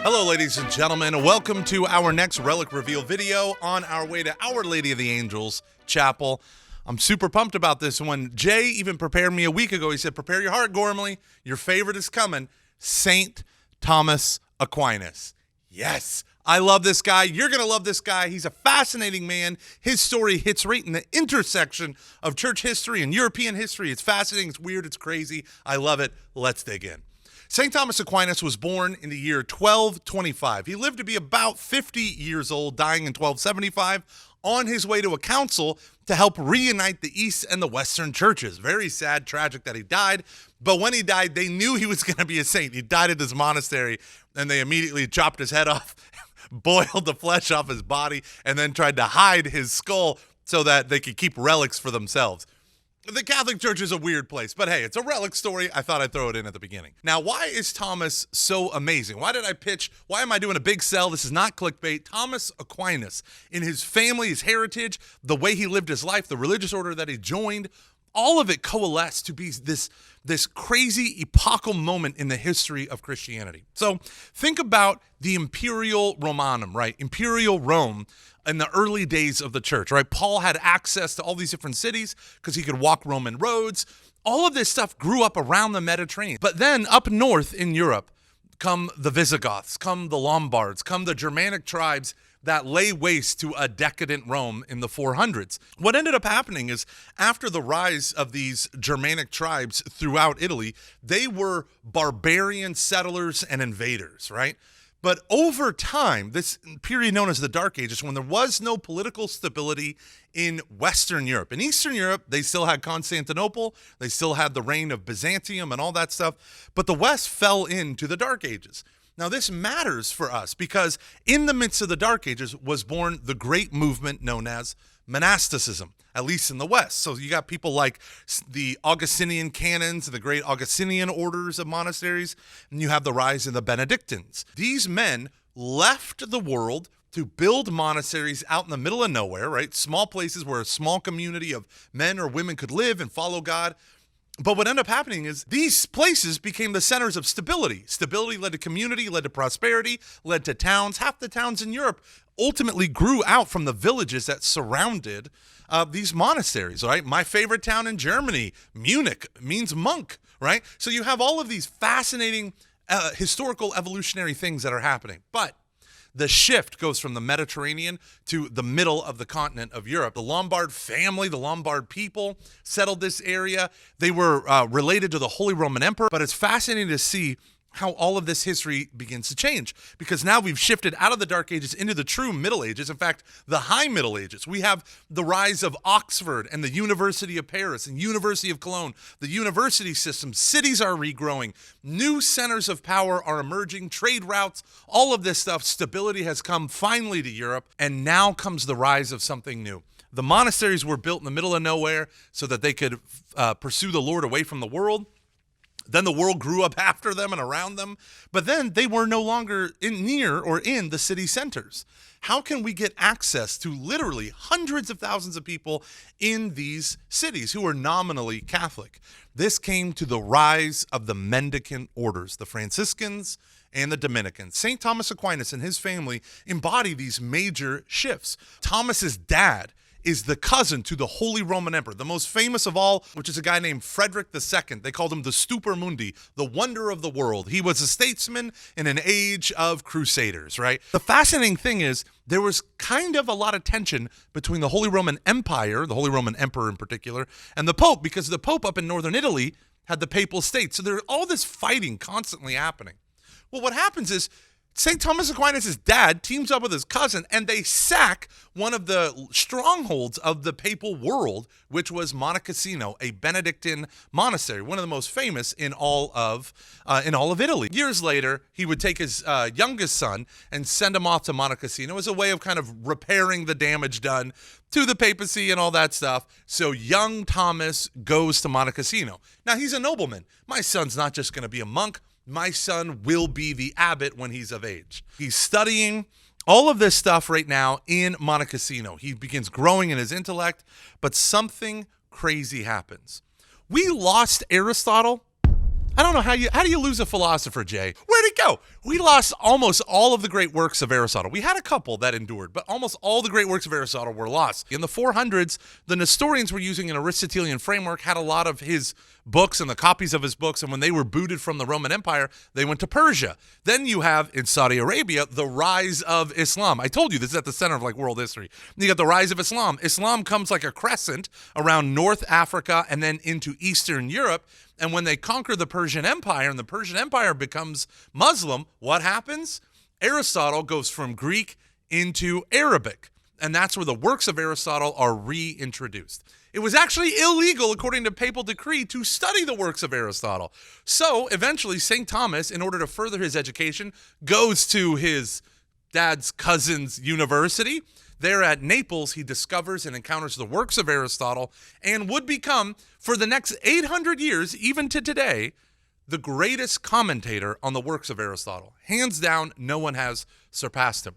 Hello, ladies and gentlemen. Welcome to our next Relic Reveal video on our way to Our Lady of the Angels Chapel. I'm super pumped about this one. Jay even prepared me a week ago. He said, prepare your heart, Gormley. Your favorite is coming. Saint Thomas Aquinas. Yes, I love this guy. You're going to love this guy. He's a fascinating man. His story hits right in the intersection of church history and European history. It's fascinating. It's weird. It's crazy. I love it. Let's dig in. St. Thomas Aquinas was born in the year 1225. He lived to be about 50 years old, dying in 1275, on his way to a council to help reunite the East and the Western churches. Very sad, tragic that he died. But when he died, they knew he was going to be a saint. He died at this monastery, and they immediately chopped his head off, boiled the flesh off his body, and then tried to hide his skull so that they could keep relics for themselves. The Catholic Church is a weird place, but hey, it's a relic story. I thought I'd throw it in at the beginning. Now, why is Thomas so amazing? Why did I pitch? Why am I doing a big sell? This is not clickbait. Thomas Aquinas, in his family, his heritage, the way he lived his life, the religious order that he joined, all of it coalesced to be this crazy epochal moment in the history of Christianity. So think about the Imperial Romanum, right? Imperial Rome in the early days of the church, right? Paul had access to all these different cities because he could walk Roman roads. All of this stuff grew up around the Mediterranean. But then up north in Europe come the Visigoths, come the Lombards, come the Germanic tribes that lay waste to a decadent Rome in the 400s. What ended up happening is after the rise of these Germanic tribes throughout Italy, they were barbarian settlers and invaders, right? But over time, this period known as the Dark Ages, when there was no political stability in Western Europe. In Eastern Europe, they still had Constantinople, they still had the reign of Byzantium and all that stuff, but the West fell into the Dark Ages. Now, this matters for us because in the midst of the Dark Ages was born the great movement known as Monasticism, at least in the West. So you got people like the Augustinian canons and the great Augustinian orders of monasteries, and you have the rise of the Benedictines. These men left the world to build monasteries out in the middle of nowhere, right? Small places where a small community of men or women could live and follow God. But what ended up happening is these places became the centers of stability. Stability led to community, led to prosperity, led to towns. Half the towns in Europe ultimately grew out from the villages that surrounded these monasteries, right? My favorite town in Germany, Munich, means monk, right? So you have all of these fascinating historical evolutionary things that are happening. But the shift goes from the Mediterranean to the middle of the continent of Europe. The Lombard family, the Lombard people settled this area. They were related to the Holy Roman Emperor, but it's fascinating to see how all of this history begins to change because now we've shifted out of the Dark Ages into the true Middle Ages. In fact, the High Middle Ages. We have the rise of Oxford and the University of Paris and University of Cologne, the university system. Cities are regrowing. New centers of power are emerging, trade routes, all of this stuff. Stability has come finally to Europe, and now comes the rise of something new. The monasteries were built in the middle of nowhere so that they could pursue the Lord away from the world. Then the world grew up after them and around them, but then they were no longer near or in the city centers. How can we get access to literally hundreds of thousands of people in these cities who are nominally Catholic? This came to the rise of the mendicant orders, the Franciscans and the Dominicans. Saint Thomas Aquinas and his family embody these major shifts. Thomas's dad is the cousin to the Holy Roman Emperor, the most famous of all, which is a guy named Frederick II. They called him the Stupor Mundi, the wonder of the world. He was a statesman in an age of crusaders, right? The fascinating thing is there was kind of a lot of tension between the Holy Roman Empire, the Holy Roman Emperor in particular, and the Pope, because the Pope up in northern Italy had the Papal States. So there's all this fighting constantly happening. Well, what happens is St. Thomas Aquinas' dad teams up with his cousin, and they sack one of the strongholds of the papal world, which was Monte Cassino, a Benedictine monastery, one of the most famous in all of Italy. Years later, he would take his youngest son and send him off to Monte Cassino as a way of kind of repairing the damage done to the papacy and all that stuff. So young Thomas goes to Monte Cassino. Now, he's a nobleman. My son's not just going to be a monk. My son will be the abbot when he's of age. He's studying all of this stuff right now in Monte Cassino. He begins growing in his intellect, but something crazy happens. We lost Aristotle. I don't know how do you lose a philosopher, Jay? Where'd he go. We lost almost all of the great works of Aristotle. We had a couple that endured, but almost all the great works of Aristotle were lost. In the 400s, the Nestorians were using an Aristotelian framework, had a lot of his books and the copies of his books, and when they were booted from the Roman Empire, they went to Persia. Then you have, in Saudi Arabia, the rise of Islam. I told you, this is at the center of like world history. You got the rise of Islam. Islam comes like a crescent around North Africa and then into Eastern Europe. And when they conquer the Persian Empire and the Persian Empire becomes Muslim, what happens? Aristotle goes from Greek into Arabic. And that's where the works of Aristotle are reintroduced. It was actually illegal, according to papal decree, to study the works of Aristotle. So eventually, Saint Thomas, in order to further his education, goes to his dad's cousin's university. There at Naples, he discovers and encounters the works of Aristotle and would become, for the next 800 years, even to today, the greatest commentator on the works of Aristotle. Hands down, no one has surpassed him.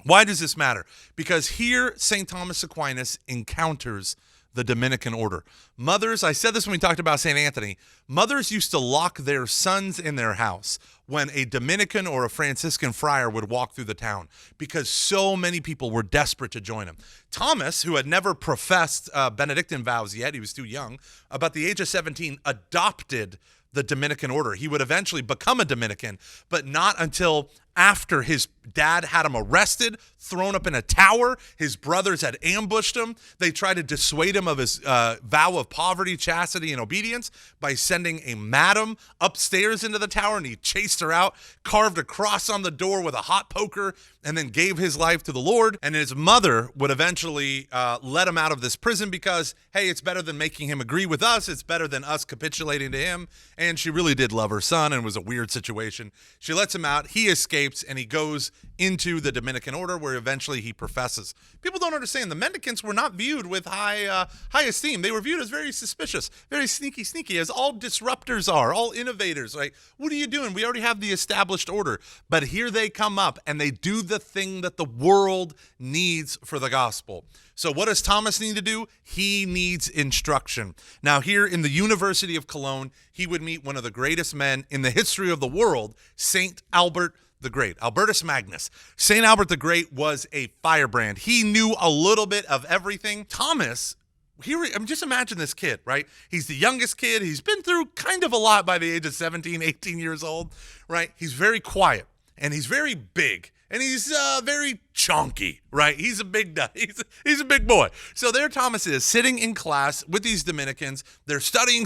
Why does this matter? Because here, Saint Thomas Aquinas encounters the Dominican order. Mothers, I said this when we talked about St. Anthony, mothers used to lock their sons in their house when a Dominican or a Franciscan friar would walk through the town because so many people were desperate to join him. Thomas, who had never professed Benedictine vows yet, he was too young, about the age of 17, adopted the Dominican order. He would eventually become a Dominican, but not until after his dad had him arrested, thrown up in a tower. His brothers had ambushed him. They tried to dissuade him of his vow of poverty, chastity, and obedience by sending a madam upstairs into the tower, and he chased her out, carved a cross on the door with a hot poker, and then gave his life to the Lord. And his mother would eventually let him out of this prison because, hey, it's better than making him agree with us. It's better than us capitulating to him. And she really did love her son, and it was a weird situation. She lets him out. He escapes, and he goes into the Dominican order where eventually he professes. People don't understand. The mendicants were not viewed with high esteem. They were viewed as very suspicious, very sneaky, as all disruptors are, all innovators. Like, what are you doing? We already have the established order. But here they come up, and they do the thing that the world needs for the gospel. So what does Thomas need to do? He needs instruction. Now, here in the University of Cologne, he would meet one of the greatest men in the history of the world, Saint Albert the Great, Albertus Magnus. Saint Albert the Great was a firebrand. He knew a little bit of everything. Thomas, just imagine this kid, right? He's the youngest kid. He's been through kind of a lot by the age of 17, 18 years old, right? He's very quiet, and he's very big. And he's very chunky, right? He's a big nut. He's a big boy. So there Thomas is sitting in class with these Dominicans. They're studying,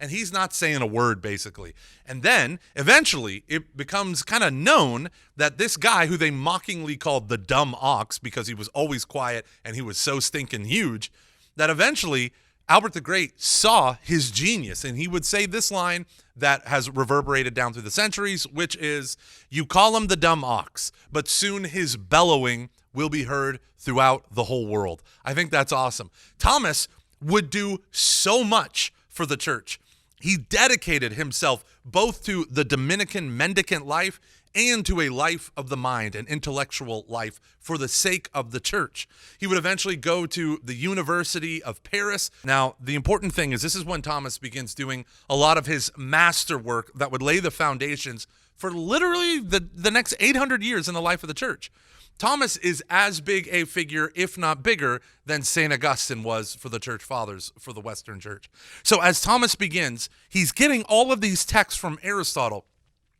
and he's not saying a word, basically. And then eventually it becomes kind of known that this guy, who they mockingly called the dumb ox because he was always quiet and he was so stinking huge, that eventually Albert the Great saw his genius, and he would say this line that has reverberated down through the centuries, which is, "You call him the dumb ox, but soon his bellowing will be heard throughout the whole world." I think that's awesome. Thomas would do so much for the church. He dedicated himself both to the Dominican mendicant life and to a life of the mind, an intellectual life for the sake of the church. He would eventually go to the University of Paris. Now, the important thing is this is when Thomas begins doing a lot of his masterwork that would lay the foundations for literally the next 800 years in the life of the church. Thomas is as big a figure, if not bigger, than St. Augustine was for the church fathers for the Western church. So as Thomas begins, he's getting all of these texts from Aristotle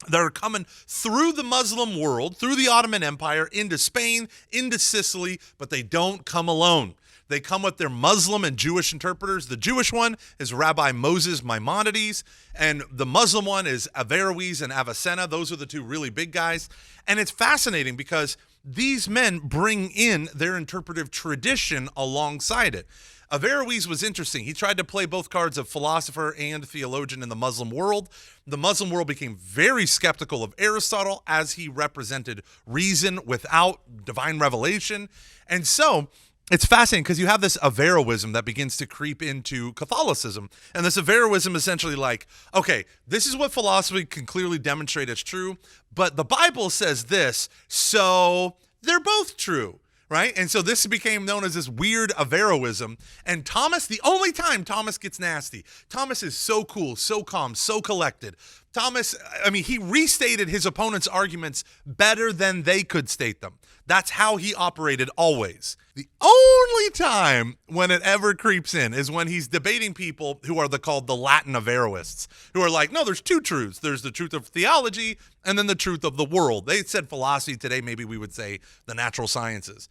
that are coming through the Muslim world, through the Ottoman Empire, into Spain, into Sicily, but they don't come alone. They come with their Muslim and Jewish interpreters. The Jewish one is Rabbi Moses Maimonides, and the Muslim one is Averroes and Avicenna. Those are the two really big guys. And it's fascinating because these men bring in their interpretive tradition alongside it. Averroes was interesting. He tried to play both cards of philosopher and theologian in the Muslim world. The Muslim world became very skeptical of Aristotle as he represented reason without divine revelation. And so it's fascinating because you have this Averroism that begins to creep into Catholicism. And this Averroism essentially like, okay, this is what philosophy can clearly demonstrate as true, but the Bible says this, so they're both true. Right? And so this became known as this weird Averroism. And Thomas, the only time Thomas gets nasty, Thomas is so cool, so calm, so collected. Thomas, he restated his opponent's arguments better than they could state them. That's how he operated always. The only time when it ever creeps in is when he's debating people who are called the Latin Averroists, who are like, no, there's two truths. There's the truth of theology and then the truth of the world. They said philosophy. Today, maybe we would say the natural sciences.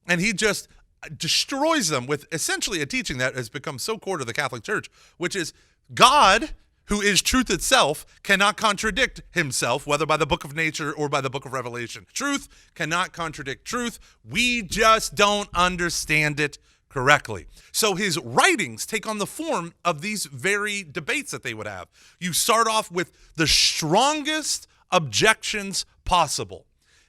And he just destroys them with essentially a teaching that has become so core to the Catholic Church, which is God, who is truth itself, cannot contradict himself, whether by the book of nature or by the book of Revelation. Truth cannot contradict truth. We just don't understand it correctly. So his writings take on the form of these very debates that they would have. You start off with the strongest objections possible.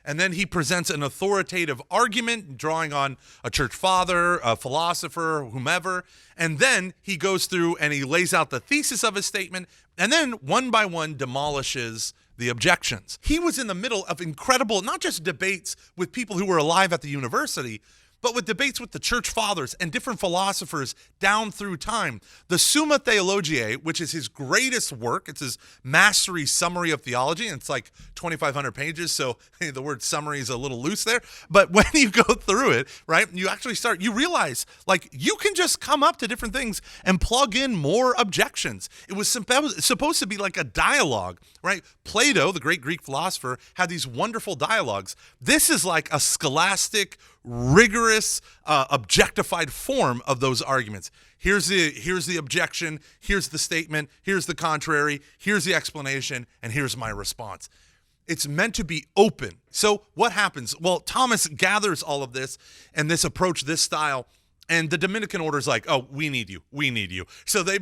And then he presents an authoritative argument, drawing on a church father, a philosopher, whomever. And then he goes through and he lays out the thesis of his statement, and then one by one demolishes the objections. He was in the middle of incredible, not just debates with people who were alive at the university, but with debates with the church fathers and different philosophers down through time. The Summa Theologiae, which is his greatest work, it's his mastery summary of theology, and it's like 2,500 pages, so the word summary is a little loose there. But when you go through it, right, you actually you realize, you can just come up to different things and plug in more objections. It was supposed to be like a dialogue, right? Plato, the great Greek philosopher, had these wonderful dialogues. This is like a scholastic, rigorous, objectified form of those arguments. Here's the objection, here's the statement, here's the contrary, here's the explanation, and here's my response. It's meant to be open. So what happens? Well, Thomas gathers all of this and this approach, this style, and the Dominican order is like, oh, we need you. So he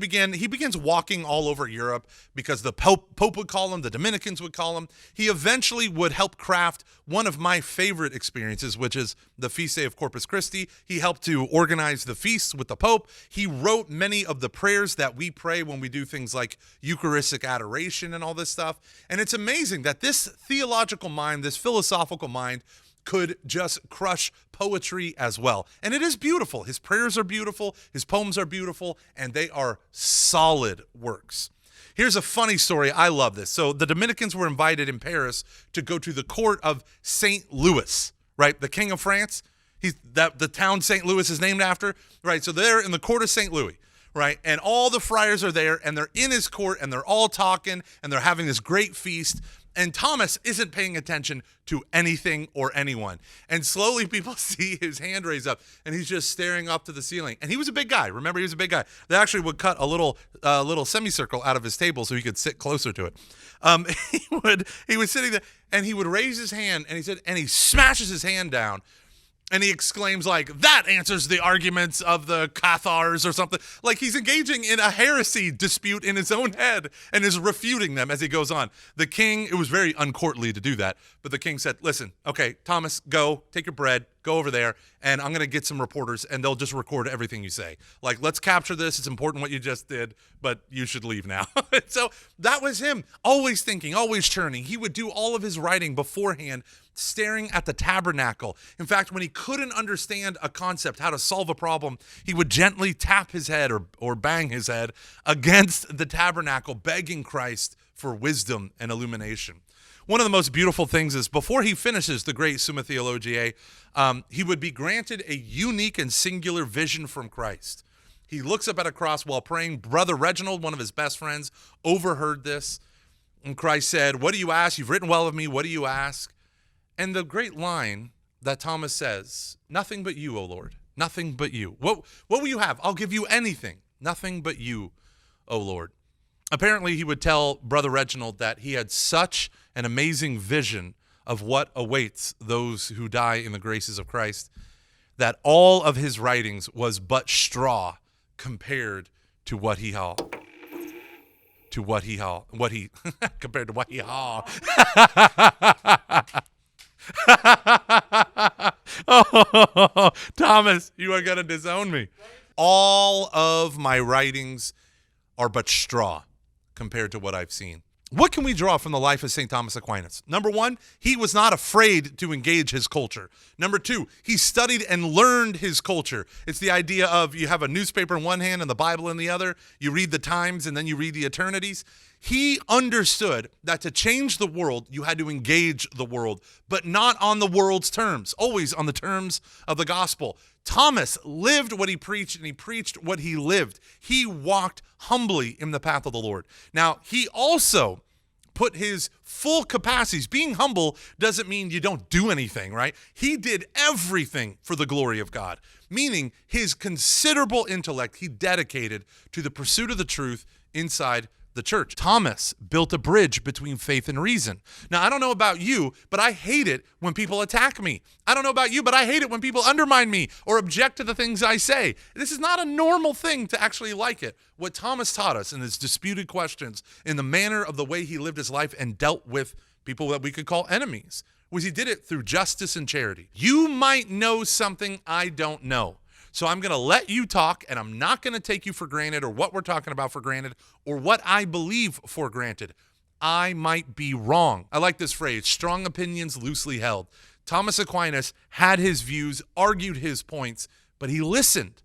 begins walking all over Europe because the Pope would call him, the Dominicans would call him. He eventually would help craft one of my favorite experiences, which is the Feast Day of Corpus Christi. He helped to organize the feasts with the Pope. He wrote many of the prayers that we pray when we do things like Eucharistic adoration and all this stuff. And it's amazing that this theological mind, this philosophical mind, could just crush poetry as well. And it is beautiful. His prayers are beautiful, his poems are beautiful, and they are solid works. Here's a funny story. I love this. So the Dominicans were invited in Paris to go to the court of Saint Louis, right? The King of France. The town Saint Louis is named after, right? So they're in the court of Saint Louis, right? And all the friars are there, and they're in his court, and they're all talking, and they're having this great feast. And Thomas isn't paying attention to anything or anyone. And slowly people see his hand raise up, and he's just staring up to the ceiling. And he was a big guy. Remember, he was a big guy. They actually would cut a little semicircle out of his table so he could sit closer to it. He was sitting there, and he would raise his hand, and he smashes his hand down. And he exclaims like, that answers the arguments of the Cathars or something. Like he's engaging in a heresy dispute in his own head and is refuting them as he goes on. The king, it was very uncourtly to do that, but the king said, listen, okay, Thomas, go, take your bread, go over there, and I'm going to get some reporters, and they'll just record everything you say. Like, let's capture this. It's important what you just did, but you should leave now. So that was him, always thinking, always churning. He would do all of his writing beforehand, staring at the tabernacle. In fact, when he couldn't understand a concept, how to solve a problem, he would gently tap his head or bang his head against the tabernacle, begging Christ for wisdom and illumination. One of the most beautiful things is before he finishes the great Summa Theologiae, he would be granted a unique and singular vision from Christ. He looks up at a cross while praying. Brother Reginald, one of his best friends, overheard this. And Christ said, what do you ask? You've written well of me. What do you ask? And the great line that Thomas says, nothing but you, O Lord, nothing but you. What will you have? I'll give you anything. Nothing but you, O Lord. Apparently, he would tell Brother Reginald that he had such an amazing vision of what awaits those who die in the graces of Christ, that all of his writings was but straw compared to what he haw. Compared to what he haw. Oh, Thomas, you are going to disown me. All of my writings are but straw compared to what I've seen. What can we draw from the life of Saint Thomas Aquinas? Number one, he was not afraid to engage his culture. Number two, he studied and learned his culture. It's the idea of you have a newspaper in one hand and the Bible in the other. You read the Times and then you read the Eternities. He understood that to change the world, you had to engage the world, but not on the world's terms, always on the terms of the gospel. Thomas lived what he preached, and he preached what he lived. He walked humbly in the path of the Lord. Now, he also put his full capacities. Being humble doesn't mean you don't do anything, right? He did everything for the glory of God, meaning his considerable intellect he dedicated to the pursuit of the truth inside the church. Thomas built a bridge between faith and reason. Now, I don't know about you, but I hate it when people attack me. I don't know about you, but I hate it when people undermine me or object to the things I say. This is not a normal thing to actually like it. What Thomas taught us in his disputed questions, in the manner of the way he lived his life and dealt with people that we could call enemies, was he did it through justice and charity. You might know something I don't know. So I'm going to let you talk, and I'm not going to take you for granted or what we're talking about for granted or what I believe for granted. I might be wrong. I like this phrase, strong opinions loosely held. Thomas Aquinas had his views, argued his points, but he listened.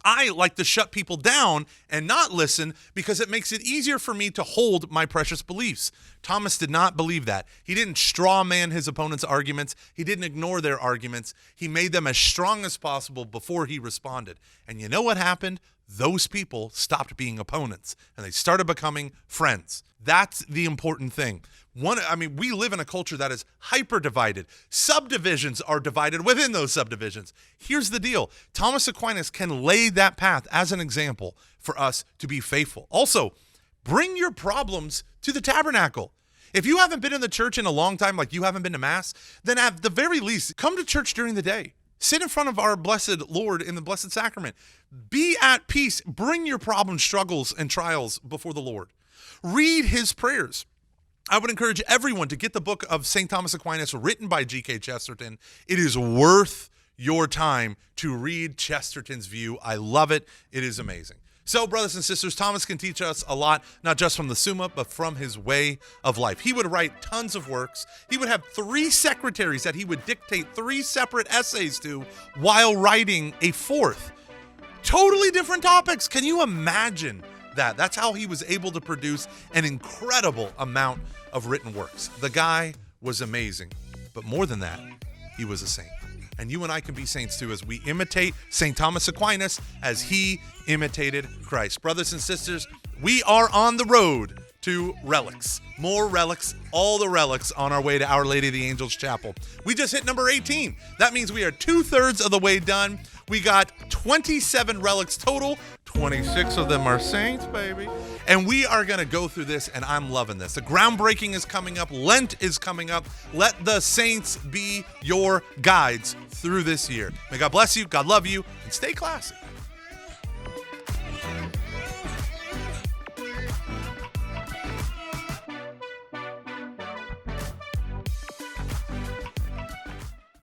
I like to shut people down and not listen because it makes it easier for me to hold my precious beliefs. Thomas did not believe that. He didn't straw man his opponent's arguments. He didn't ignore their arguments. He made them as strong as possible before he responded. And you know what happened? Those people stopped being opponents and they started becoming friends. That's the important thing. We live in a culture that is hyper divided. Subdivisions are divided within those subdivisions. Here's the deal. Thomas Aquinas can lay that path as an example for us to be faithful. Also, bring your problems to the tabernacle. If you haven't been in the church in a long time, like you haven't been to Mass, then at the very least, come to church during the day. Sit in front of our blessed Lord in the Blessed Sacrament. Be at peace. Bring your problems, struggles, and trials before the Lord. Read his prayers. I would encourage everyone to get the book of Saint Thomas Aquinas written by G.K. Chesterton. It is worth your time to read Chesterton's view. I love it. It is amazing. So, brothers and sisters, Thomas can teach us a lot, not just from the Summa, but from his way of life. He would write tons of works. He would have 3 secretaries that he would dictate 3 separate essays to while writing a 4th. Totally different topics. Can you imagine that? That's how he was able to produce an incredible amount of written works. The guy was amazing. But more than that, he was a saint. And you and I can be saints too as we imitate Saint Thomas Aquinas as he imitated Christ. Brothers and sisters, we are on the road to relics. More relics, all the relics on our way to Our Lady of the Angels Chapel. We just hit number 18. That means we are 2/3 of the way done. We got 27 relics total. 26 of them are saints, baby. And we are going to go through this, and I'm loving this. The groundbreaking is coming up. Lent is coming up. Let the saints be your guides through this year. May God bless you, God love you, and stay classy.